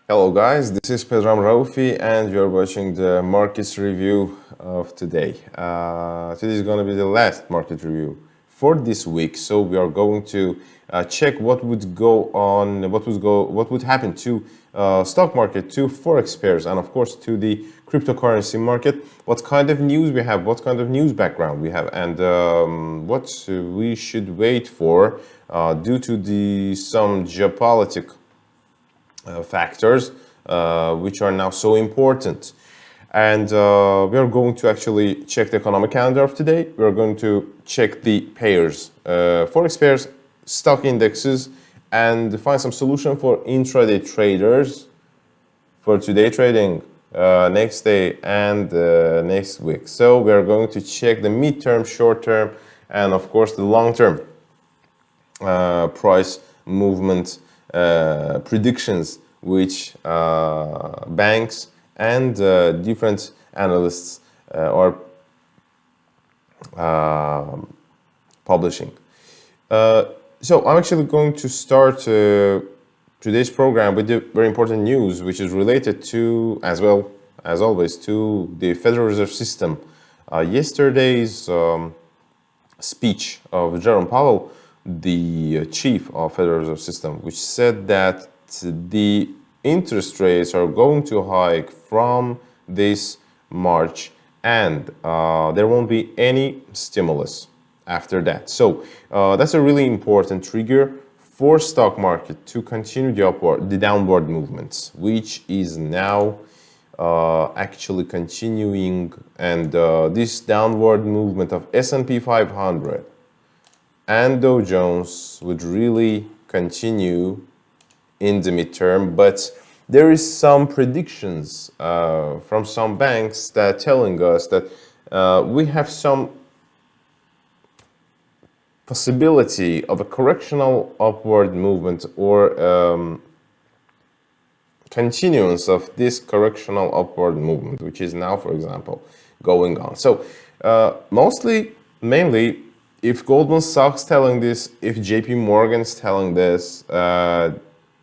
Hello guys, this is Pedram Raufi and you're watching the markets review of today. Today is going to be the last market review for this week, so we are going to check what would go on, what would happen to stock market, to forex pairs, and of course to the cryptocurrency market. What kind of news we have, what kind of news background we have, and what we should wait for due to some geopolitical factors which are now so important. And we are going to actually check the economic calendar of today. We are going to check the pairs, forex pairs, stock indexes, and find some solution for intraday traders for today trading, next day, and next week. So we are going to check the midterm, short term, and of course the long term price movement predictions which banks and different analysts are publishing. So I'm actually going to start today's program with the very important news, which is related to, as well as always, to the Federal Reserve System. Yesterday's speech of Jerome Powell, the chief of Federal Reserve System, which said that the interest rates are going to hike from this March, and there won't be any stimulus after that. So that's a really important trigger for stock market to continue the downward movements, which is now actually continuing, and this downward movement of S&P 500 and Dow Jones would really continue in the midterm. But there is some predictions from some banks that telling us that we have some possibility of a correctional upward movement, or continuance of this correctional upward movement, which is now, for example, going on. So mainly, if Goldman Sachs telling this, if JP Morgan's telling this,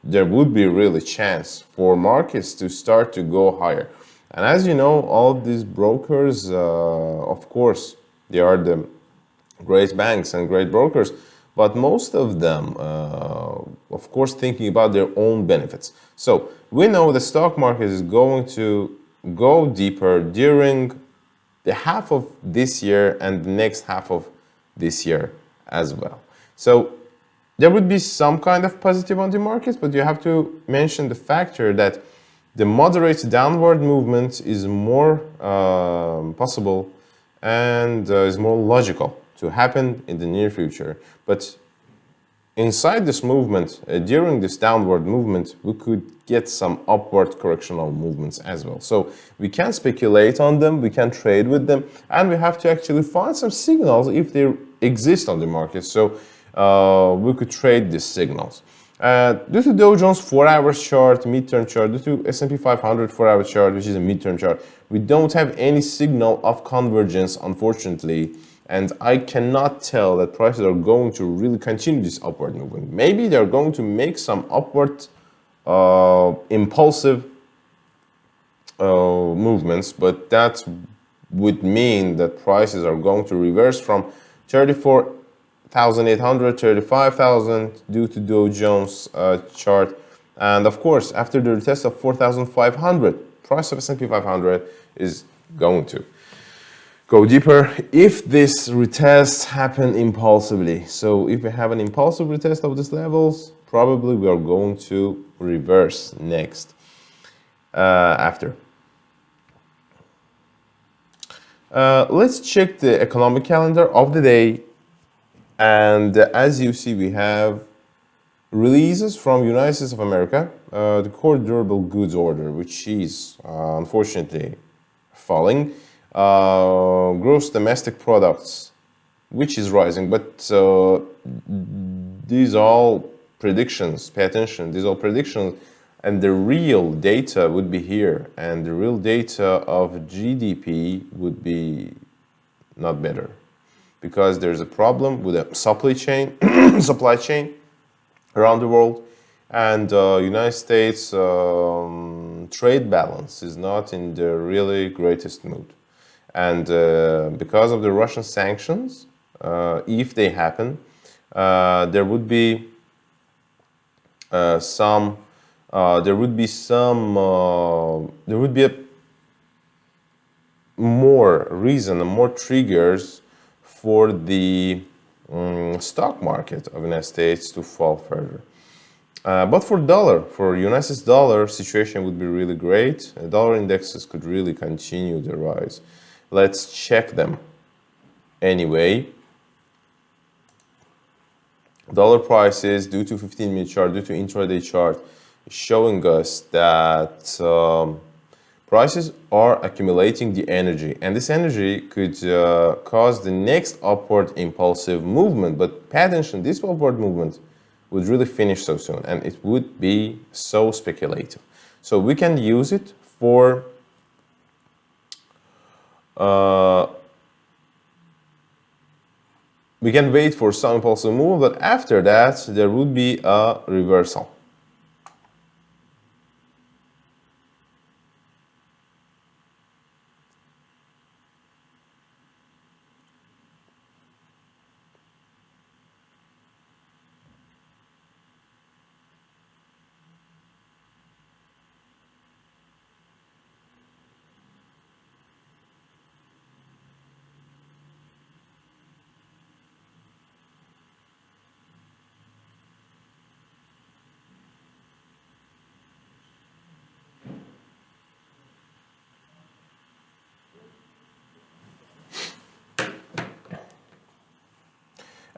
there would be really chance for markets to start to go higher. And as you know, all of these brokers, of course, they are the great banks and great brokers, but most of them, of course, thinking about their own benefits. So we know the stock market is going to go deeper during the half of this year and the next half of this year as well. So there would be some kind of positive on the markets, but you have to mention the factor that the moderate downward movement is more possible and is more logical to happen in the near future. But inside this movement, during this downward movement, we could get some upward correctional movements as well. So we can speculate on them, we can trade with them, and we have to actually find some signals if they exist on the market. So we could trade these signals. Due to Dow Jones 4-hour chart, midterm chart, due to S&P 500 4-hour chart, which is a midterm chart, we don't have any signal of convergence, unfortunately. And I cannot tell that prices are going to really continue this upward movement. Maybe they're going to make some upward impulsive movements, but that would mean that prices are going to reverse from 34,800, 35,000 due to Dow Jones chart. And of course, after the retest of 4,500, price of S&P 500 is going to go deeper if this retest happen impulsively. So if we have an impulsive retest of these levels, probably we are going to reverse next after. Let's check the economic calendar of the day. And as you see, we have releases from United States of America, the core durable goods order, which is unfortunately falling. Gross domestic products, which is rising, but these all predictions, pay attention, these all predictions, and the real data would be here, and the real data of GDP would be not better, because there's a problem with a supply chain around the world, and United States trade balance is not in the really greatest mood. And because of the Russian sanctions, if they happen, there would be some there would be a more reason and more triggers for the stock market of United States to fall further. But for United States dollar, situation would be really great. Dollar indexes could really continue their rise. Let's check them anyway. Dollar prices due to 15-minute chart, due to intraday chart, is showing us that prices are accumulating the energy, and this energy could cause the next upward impulsive movement. But pay attention, this upward movement would really finish so soon, and it would be so speculative. So we can use it for we can wait for some impulsive move, but after that there would be a reversal.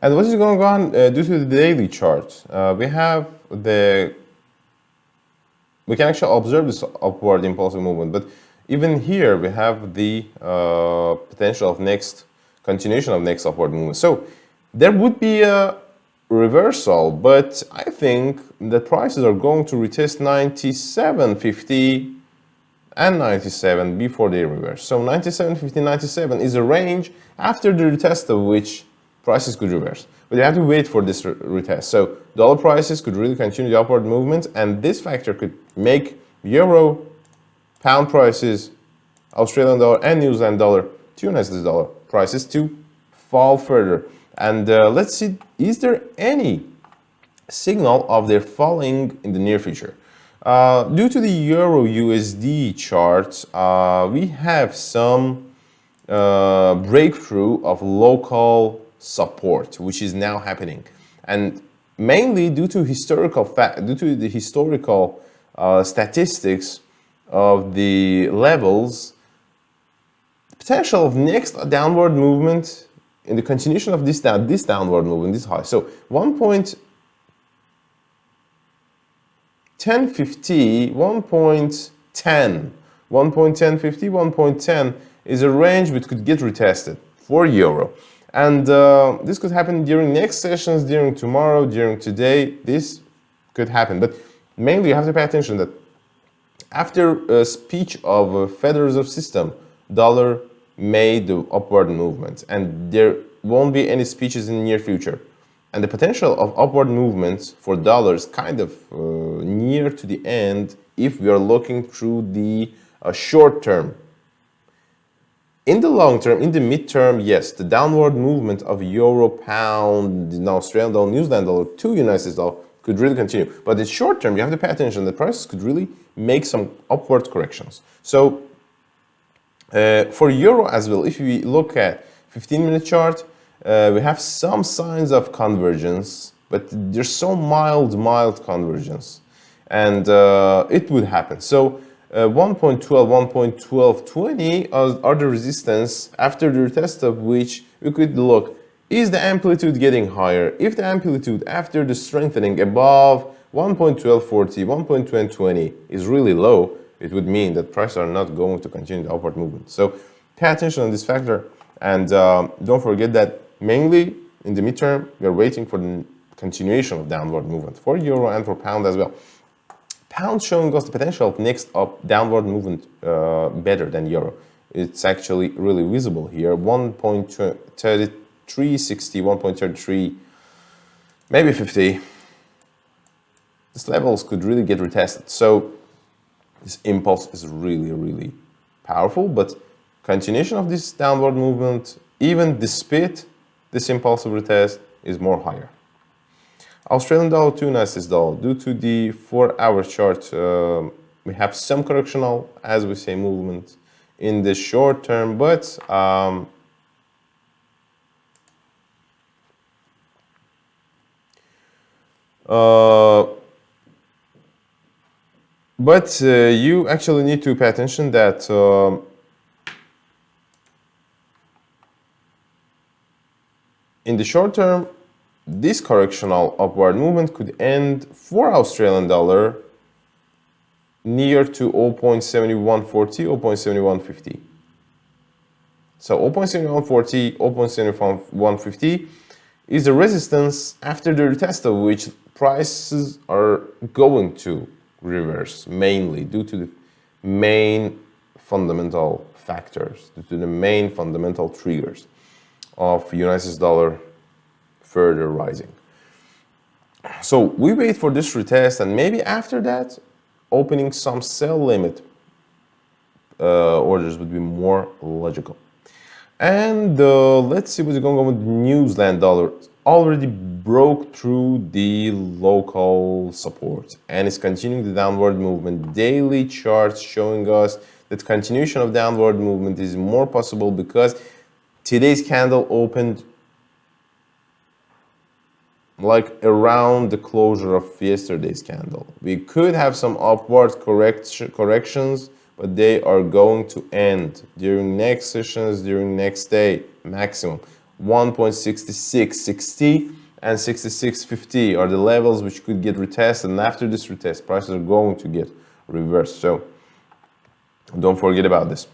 And what is going on due to the daily chart? We can actually observe this upward impulsive movement, but even here we have the potential of continuation of next upward movement. So there would be a reversal, but I think that prices are going to retest 97.50 and 97 before they reverse. So 97.50, 97 is a range after the retest of which prices could reverse. But you have to wait for this retest. So dollar prices could really continue the upward movement, and this factor could make euro, pound prices, Australian dollar, and New Zealand dollar to United States dollar prices to fall further. And let's see, is there any signal of their falling in the near future? Due to the Euro USD chart, we have some breakthrough of local support, which is now happening, and mainly due to the historical statistics of the levels. The potential of next downward movement in the continuation of this downward movement, this high. So 1.1050, 1.10, 1.1050, 1.10 is a range which could get retested for euro. And this could happen during next sessions, during tomorrow, during today. This could happen. But mainly you have to pay attention that after a speech of a Federal Reserve System, dollar made the upward movement. And there won't be any speeches in the near future. And the potential of upward movements for dollars kind of near to the end if we are looking through the short term. In the long term, in the mid-term, yes, the downward movement of euro, pound, Australian dollar, New Zealand dollar to United States dollar could really continue. But in short term, you have to pay attention. The prices could really make some upward corrections. So for euro as well, if we look at 15-minute chart, we have some signs of convergence, but there's so mild convergence, and it would happen. So 1.12, 1.1220 are the resistance after the retest of which we could look, is the amplitude getting higher? If the amplitude after the strengthening above 1.1240, 1.2020 is really low, it would mean that prices are not going to continue the upward movement. So pay attention on this factor, and don't forget that mainly in the midterm, we are waiting for the continuation of downward movement for euro and for pound as well. Pound showing us the potential of next downward movement better than euro. It's actually really visible here. 1.3360, 1.33, maybe 50. these levels could really get retested. So this impulse is really, really powerful, but continuation of this downward movement, even despite this impulsive retest, is more higher. Australian dollar to United States dollar, due to the 4-hour chart, we have some correctional, as we say, movement in the short term, but you actually need to pay attention that in the short term, this correctional upward movement could end for Australian dollar near to 0.7140, 0.7150. So 0.7140, 0.7150 is the resistance after the retest of which prices are going to reverse, mainly due to the main fundamental factors, due to the main fundamental triggers of United States dollar further rising. So we wait for this retest, and maybe after that, opening some sell limit orders would be more logical. And let's see what's going on with New Zealand dollar. Already broke through the local support and is continuing the downward movement. Daily charts showing us that continuation of downward movement is more possible because today's candle opened like around the closure of yesterday's candle. We could have some upward corrections, but they are going to end during next sessions, during next day, maximum. 1.6660 and 6650 are the levels which could get retested, and after this retest, prices are going to get reversed. So don't forget about this.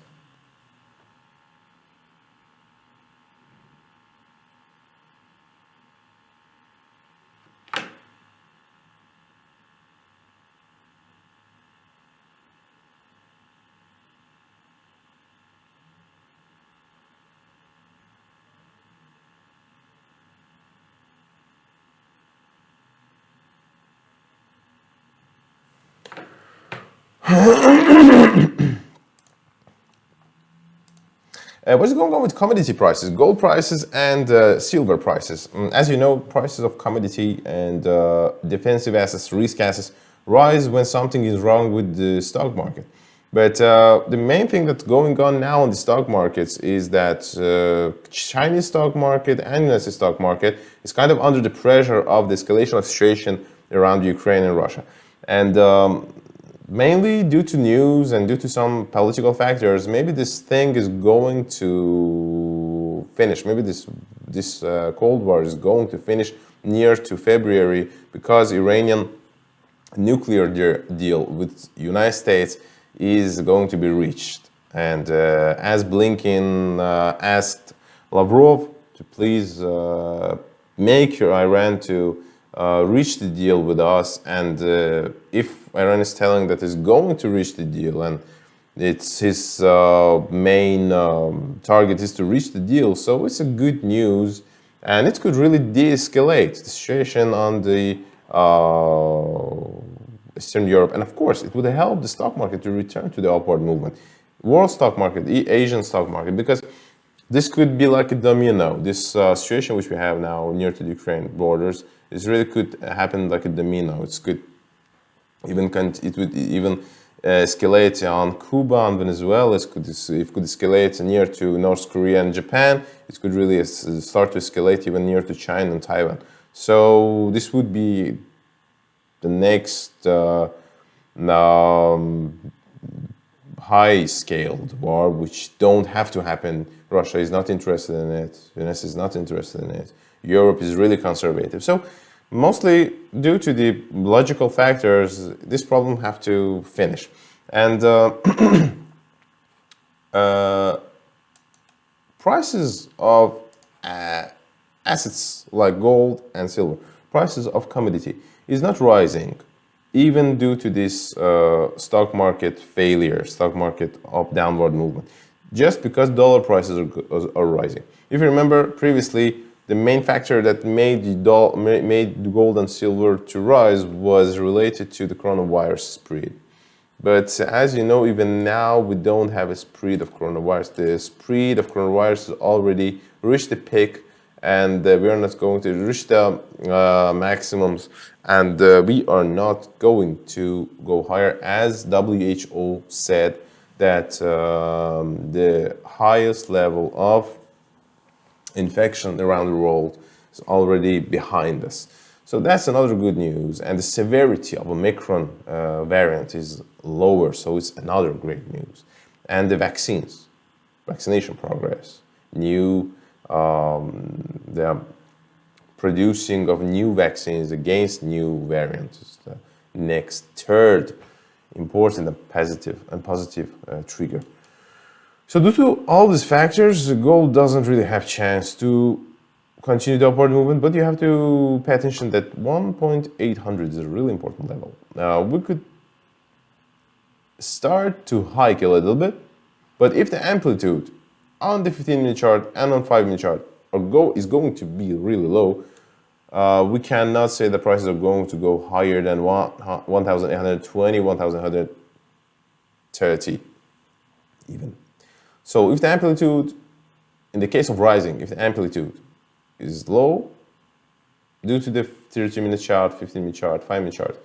What's going on with commodity prices, gold prices, and silver prices? As you know, prices of commodity and defensive assets, risk assets, rise when something is wrong with the stock market. But the main thing that's going on now in the stock markets is that Chinese stock market and United States stock market is kind of under the pressure of the escalation of situation around Ukraine and Russia. And mainly due to news and due to some political factors, maybe this thing is going to finish. Maybe this Cold War is going to finish near to February because Iranian nuclear deal with United States is going to be reached. And as Blinken asked Lavrov to please make Iran to reach the deal with us, and if Iran is telling that it's going to reach the deal and it's his main target is to reach the deal, so it's a good news, and it could really de-escalate the situation on the Eastern Europe, and of course it would help the stock market to return to the upward movement, world stock market, the Asian stock market, because this could be like a domino. This situation which we have now near to the Ukraine borders, this really could happen like a domino. It would even escalate on Cuba and Venezuela. It could escalate near to North Korea and Japan. It could really start to escalate even near to China and Taiwan. So this would be the next high-scaled war, which don't have to happen. Russia is not interested in it. The US is not interested in it. Europe is really conservative. So mostly due to the logical factors, this problem have to finish. And prices of assets like gold and silver, prices of commodity is not rising, even due to this stock market failure, stock market of downward movement, just because dollar prices are rising. If you remember previously, the main factor that made the gold and silver to rise was related to the coronavirus spread. But as you know, even now we don't have a spread of coronavirus. The spread of coronavirus has already reached the peak, and we are not going to reach the maximums, and we are not going to go higher, as WHO said that the highest level of infection around the world is already behind us. So that's another good news, and the severity of Omicron variant is lower, so it's another great news. And the vaccination progress, the producing of new vaccines against new variants is the next third important and positive trigger. So due to all these factors, the gold doesn't really have chance to continue the upward movement, but you have to pay attention that 1.800 is a really important level. Now we could start to hike a little bit, but if the amplitude on the 15-minute chart and on 5-minute chart is going to be really low, we cannot say the prices are going to go higher than 1,820, 1,130 even. So if the amplitude, in the case of rising, if the amplitude is low due to the 30-minute chart, 15-minute chart, 5-minute chart,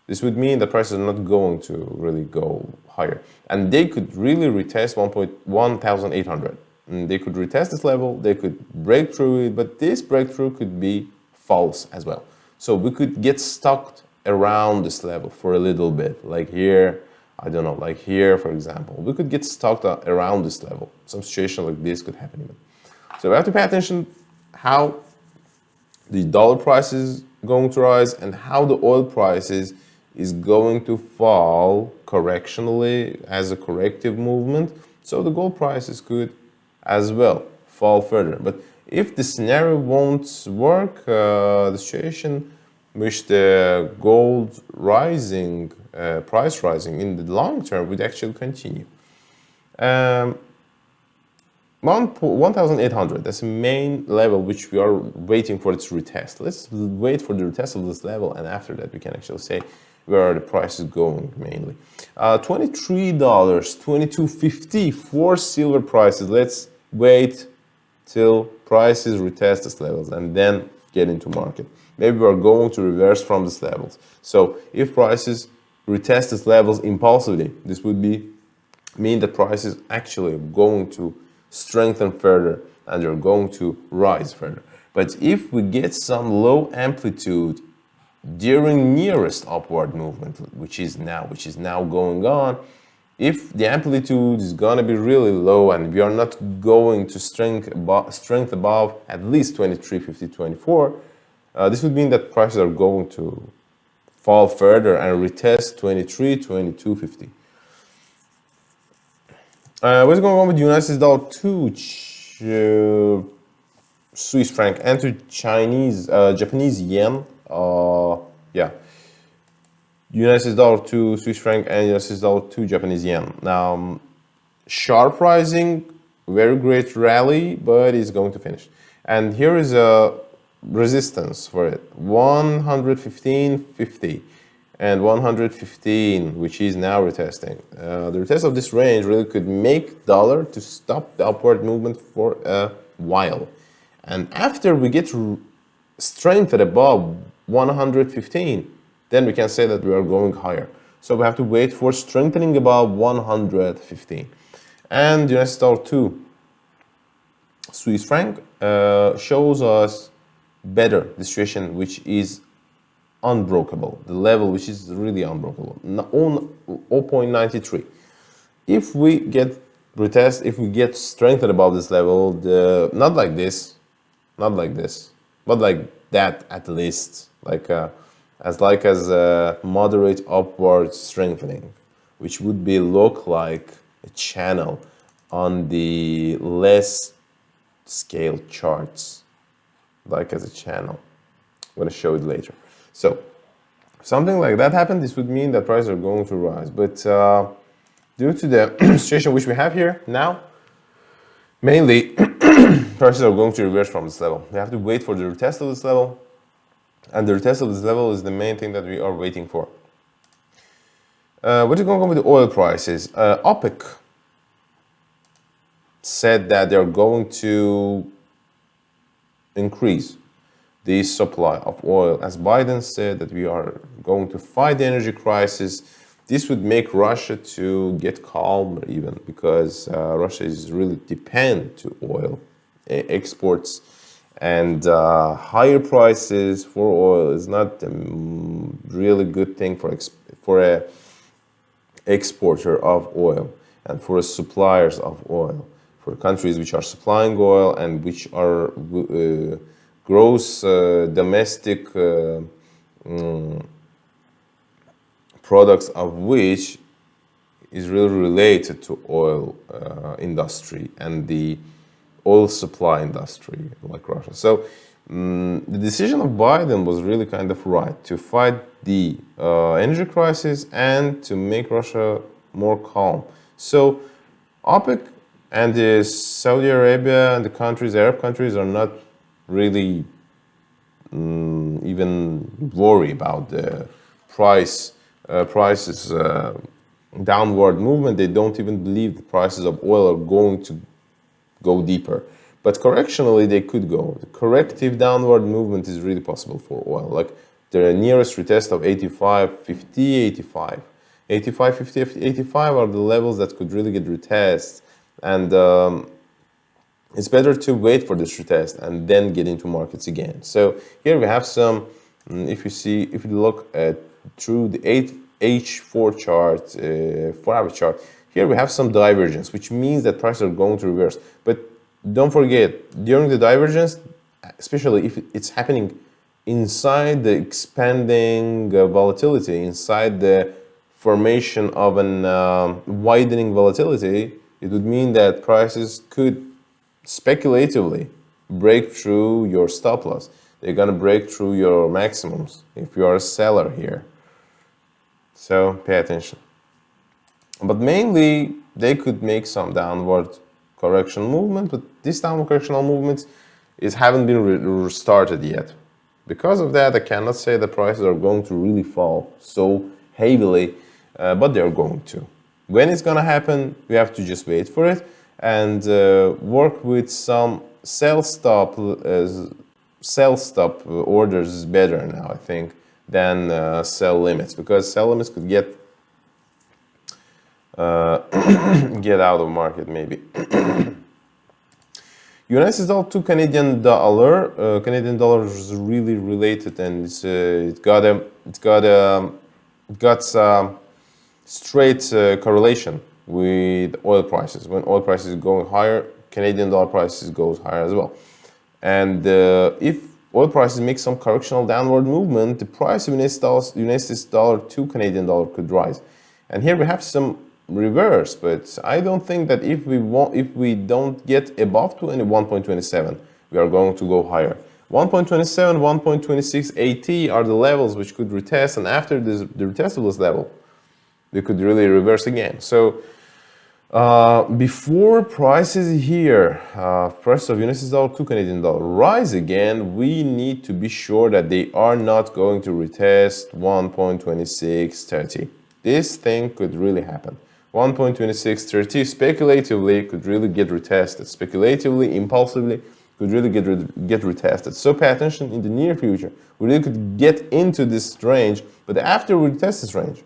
this would mean the prices are not going to really go higher. And they could really retest 1,800. And they could retest this level, they could break through it, but this breakthrough could be false as well. So we could get stuck around this level for a little bit, like here, I don't know, like here, for example. We could get stuck around this level. Some situation like this could happen even. So we have to pay attention how the dollar price is going to rise and how the oil prices is going to fall correctionally as a corrective movement. So the gold prices could as well fall further. But if the scenario won't work, the situation which the gold rising, price rising in the long term would actually continue. 1,800, that's the main level which we are waiting for its retest. Let's wait for the retest of this level, and after that we can actually say where are the prices going mainly. $23, $22.50 for silver prices. Let's wait till prices retest these levels and then get into market. Maybe we are going to reverse from these levels. So if prices retest these levels impulsively, this would mean that prices actually are going to strengthen further and they're going to rise further. But if we get some low amplitude during nearest upward movement, which is now going on, if the amplitude is going to be really low and we are not going to strength above at least 23.50, 24, this would mean that prices are going to fall further and retest 23, 22.50. What's going on with the United States dollar to Swiss franc and to Japanese yen? United States dollar to Swiss franc and United States dollar to Japanese yen. Now, sharp rising, very great rally, but it's going to finish. And here is a resistance for it: 115.50 and 115, which is now retesting. The retest of this range really could make dollar to stop the upward movement for a while. And after we get strengthened above 115, then we can say that we are going higher. So we have to wait for strengthening above 115. And the US dollar to Swiss franc shows us better the situation which is unbreakable, the level which is really unbreakable, on 0.93. If we get retest, if we get strengthened above this level, not like this, but like that at least, as a moderate upward strengthening, which would look like a channel on the less scaled charts, like as a channel. I'm going to show it later. So if something like that happened, this would mean that prices are going to rise. But due to the situation which we have here now, mainly prices are going to reverse from this level. We have to wait for the retest of this level, and the retest of this level is the main thing that we are waiting for. What is going on with the oil prices? OPEC said that they're going to increase the supply of oil. As Biden said that we are going to fight the energy crisis, this would make Russia to get calmer even, because Russia is really dependent to oil exports, and higher prices for oil is not a really good thing for a exporter of oil and for suppliers of oil, for countries which are supplying oil and which are gross domestic products of which is really related to oil industry and the oil supply industry like Russia. So the decision of Biden was really kind of right to fight the energy crisis and to make Russia more calm. So OPEC and the Saudi Arabia and the countries, Arab countries, are not really even worry about the prices downward movement. They don't even believe the prices of oil are going to go deeper. But correctionally, they could go. The corrective downward movement is really possible for oil. Like the nearest retest of 85.50, 85. 85.50, 85 are the levels that could really get retested. And it's better to wait for this retest and then get into markets again. So here we have some, if you look at through the H4 chart, 4-hour chart, here we have some divergence, which means that prices are going to reverse. But don't forget, during the divergence, especially if it's happening inside the expanding volatility, inside the formation of an widening volatility, it would mean that prices could speculatively break through your stop loss. They're going to break through your maximums if you are a seller here. So pay attention. But mainly, they could make some downward correction movement, but this downward correctional movements haven't been restarted yet. Because of that, I cannot say the prices are going to really fall so heavily, but they're going to. When it's going to happen, we have to just wait for it and work with some sell stop orders is better now, I think, than sell limits, because sell limits could get out of market maybe. United dollar to Canadian dollar. Canadian dollar is really related, and it got straight correlation with oil prices. When oil prices going higher, Canadian dollar prices goes higher as well. And if oil prices make some correctional downward movement, the price of United dollar to Canadian dollar could rise. And here we have some reverse, but I don't think that if we don't get above 1.27, we are going to go higher. 1.27, 1.26 AT are the levels which could retest, and after the retest of this level, they could really reverse again. So before prices here, price of United dollar to Canadian dollar rise again, we need to be sure that they are not going to retest 1.2630. This thing could really happen. 1.2630 speculatively could really get retested. Speculatively, impulsively, could really get retested. So pay attention in the near future. We really could get into this range, but after we test this range,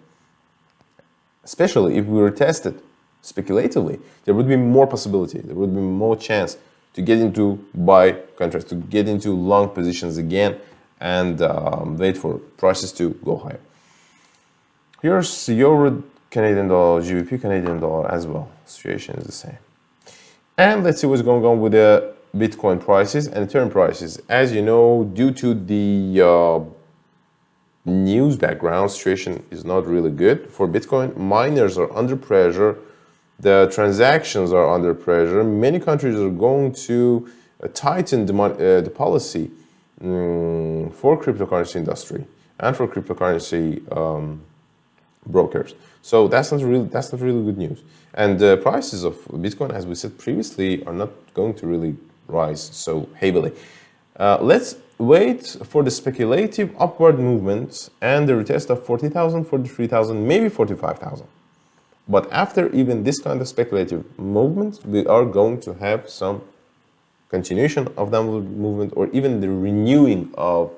especially if we were tested speculatively, there would be more possibility. There would be more chance to get into buy contracts, to get into long positions again, and wait for prices to go higher. Here's Euro Canadian dollar, GBP Canadian dollar as well. Situation is the same. And let's see what's going on with the Bitcoin prices and Ethereum prices. As you know, due to the news background, situation is not really good for Bitcoin. Miners are under pressure. The transactions are under pressure. Many countries are going to tighten the policy for cryptocurrency industry and for cryptocurrency brokers. So that's not really good news. And the prices of Bitcoin, as we said previously, are not going to really rise so heavily. Let's wait for the speculative upward movement and the retest of 40,000, 43,000, maybe 45,000. But after even this kind of speculative movement, we are going to have some continuation of downward movement, or even the renewing of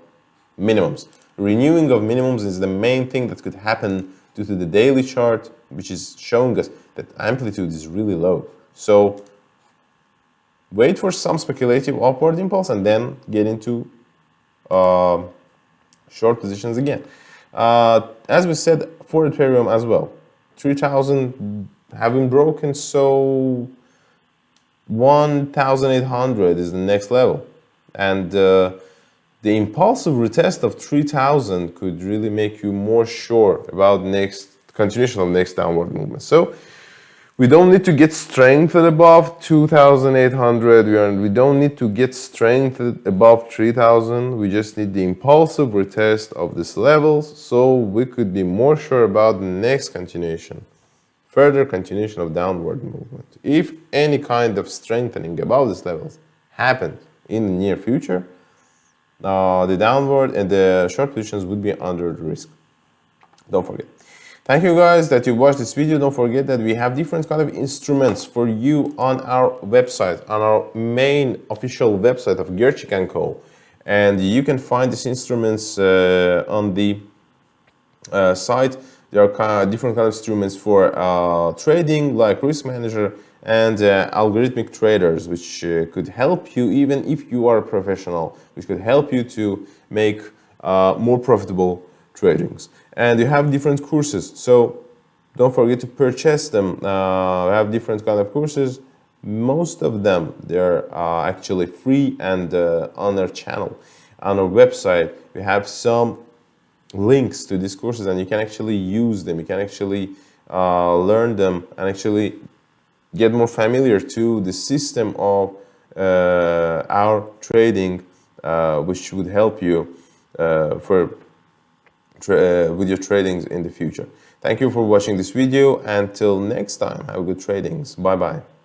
minimums. Renewing of minimums is the main thing that could happen due to the daily chart, which is showing us that amplitude is really low. So wait for some speculative upward impulse and then get into short positions again. As we said for Ethereum as well, 3,000 having broken, so 1,800 is the next level, and the impulsive retest of 3,000 could really make you more sure about next continuation of next downward movement. So we don't need to get strengthened above 2,800. We don't need to get strengthened above 3,000. We just need the impulsive retest of these levels, so we could be more sure about the next continuation, further continuation of downward movement. If any kind of strengthening above these levels happened in the near future, the downward and the short positions would be under the risk. Don't forget. Thank you guys that you watched this video. Don't forget that we have different kind of instruments for you on our website, on our main official website of Gerchik Co. And you can find these instruments on the site. There are different kind of instruments for trading, like Risk Manager and algorithmic traders, which could help you even if you are a professional, which could help you to make more profitable tradings. And you have different courses, so don't forget to purchase them. We have different kind of courses. Most of them, they're actually free, and on our channel, on our website, we have some links to these courses, and you can actually use them. You can actually learn them and actually get more familiar to the system of our trading, which would help you with your tradings in the future. Thank you for watching this video. Until next time, have good tradings. Bye bye.